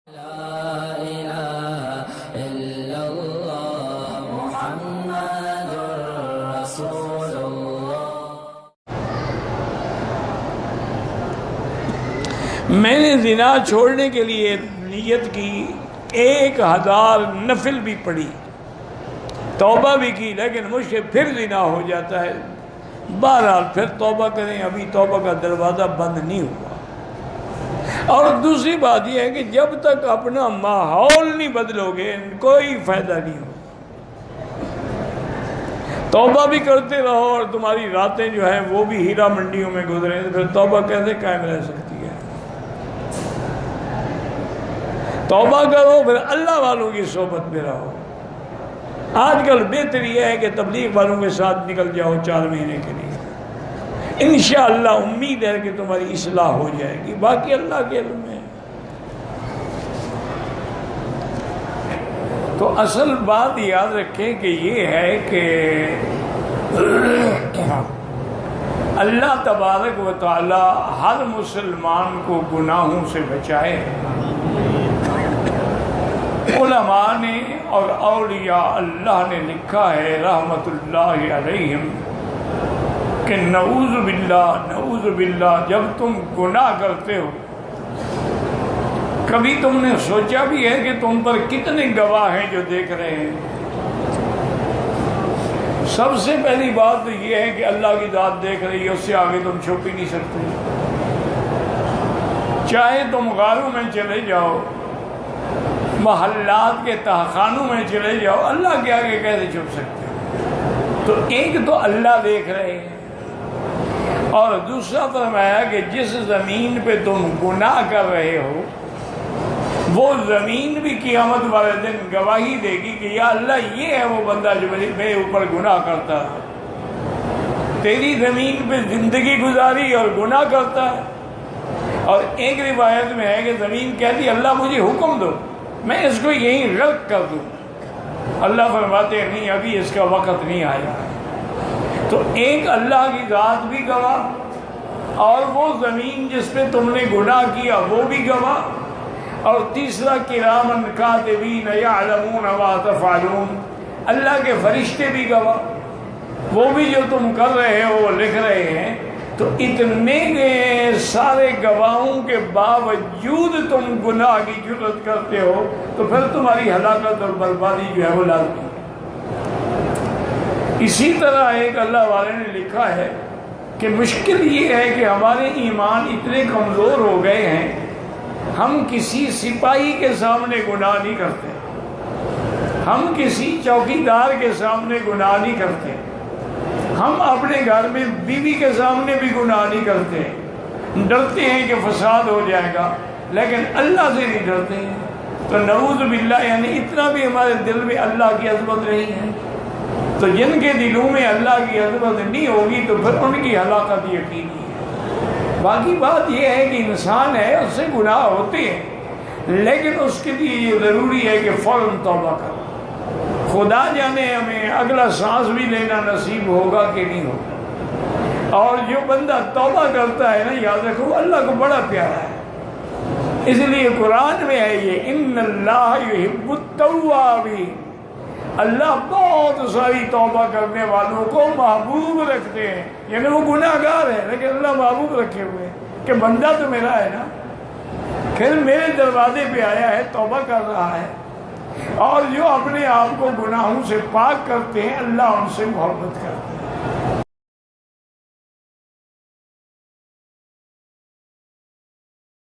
لا إله إلا الله محمد رسول الله۔ میں نے زنا چھوڑنے کے لیے نیت کی، 1000 نفل بھی پڑھی، توبہ بھی کی، لیکن مجھ سے پھر زنا ہو جاتا ہے۔ بہرحال پھر توبہ کریں، ابھی توبہ کا دروازہ بند نہیں ہوا۔ اور دوسری بات یہ ہے کہ جب تک اپنا ماحول نہیں بدلو گے کوئی فائدہ نہیں ہو۔ توبہ بھی کرتے رہو اور تمہاری راتیں جو ہیں وہ بھی ہیرا منڈیوں میں گزریں، تو پھر توبہ کیسے قائم رہ سکتی ہے؟ توبہ کرو، پھر اللہ والوں کی صحبت میں رہو۔ آج کل بہتر یہ ہے کہ تبلیغ والوں کے ساتھ نکل جاؤ 4 مہینے کے لیے، انشاءاللہ امید ہے کہ تمہاری اصلاح ہو جائے گی، باقی اللہ کے علم میں۔ تو اصل بات یاد رکھیں کہ یہ ہے کہ اللہ تبارک و تعالی ہر مسلمان کو گناہوں سے بچائے۔ علماء نے اور اولیاء اللہ نے لکھا ہے رحمت اللہ علیہم کہ نعوذ باللہ جب تم گناہ کرتے ہو، کبھی تم نے سوچا بھی ہے کہ تم پر کتنے گواہ ہیں جو دیکھ رہے ہیں؟ سب سے پہلی بات تو یہ ہے کہ اللہ کی ذات دیکھ رہی ہے، اس سے آگے تم چھپ ہی نہیں سکتے۔ چاہے تم غاروں میں چلے جاؤ، محلات کے تہخانوں میں چلے جاؤ، اللہ کے آگے کیسے چھپ سکتے ہو؟ تو ایک تو اللہ دیکھ رہے ہیں، اور دوسرا فرمایا کہ جس زمین پہ تم گناہ کر رہے ہو وہ زمین بھی قیامت والے دن گواہی دے گی کہ یا اللہ یہ ہے وہ بندہ جو میرے اوپر گناہ کرتا ہے۔ تیری زمین پہ زندگی گزاری اور گناہ کرتا ہے۔ اور ایک روایت میں ہے کہ زمین کہتی اللہ مجھے حکم دو میں اس کو یہیں غرق کر دوں، اللہ فرماتے ہیں نہیں، ابھی اس کا وقت نہیں آیا۔ تو ایک اللہ کی ذات بھی گواہ، اور وہ زمین جس پہ تم نے گناہ کیا وہ بھی گواہ، اور تیسرا کرامن کاتبین یعلمون ما تفعلون، اللہ کے فرشتے بھی گواہ، وہ بھی جو تم کر رہے ہو وہ لکھ رہے ہیں۔ تو اتنے سارے گواہوں کے باوجود تم گناہ کی جرات کرتے ہو، تو پھر تمہاری ہلاکت اور بربادی جو ہے وہ لازمی۔ اسی طرح ایک اللہ والے نے لکھا ہے کہ مشکل یہ ہے کہ ہمارے ایمان اتنے کمزور ہو گئے ہیں، ہم کسی سپاہی کے سامنے گناہ نہیں کرتے، ہم کسی چوکیدار کے سامنے گناہ نہیں کرتے، ہم اپنے گھر میں بیوی کے سامنے بھی گناہ نہیں کرتے، ڈرتے ہیں کہ فساد ہو جائے گا، لیکن اللہ سے نہیں ڈرتے ہیں۔ تو نعوذ باللہ، یعنی اتنا بھی ہمارے دل میں اللہ کی عظمت نہیں ہے۔ تو جن کے دلوں میں اللہ کی عظمت نہیں ہوگی تو پھر ان کی ہلاکت یقینی ہے۔ باقی بات یہ ہے کہ انسان ہے، اس سے گناہ ہوتے ہیں، لیکن اس کے لیے یہ ضروری ہے کہ فوراً توبہ کرو۔ خدا جانے ہمیں اگلا سانس بھی لینا نصیب ہوگا کہ نہیں ہوگا۔ اور جو بندہ توبہ کرتا ہے نا، یاد رکھو اللہ کو بڑا پیارا ہے، اس لیے قرآن میں ہے یہ ان اللہ یحب التوابین، اللہ بہت ساری توبہ کرنے والوں کو محبوب رکھتے ہیں۔ یعنی وہ گناہ گار ہے لیکن اللہ محبوب رکھے ہوئے ہیں کہ بندہ تو میرا ہے نا، پھر میرے دروازے پہ آیا ہے، توبہ کر رہا ہے۔ اور جو اپنے آپ کو گناہوں سے پاک کرتے ہیں اللہ ان سے محبت کرتے ہیں۔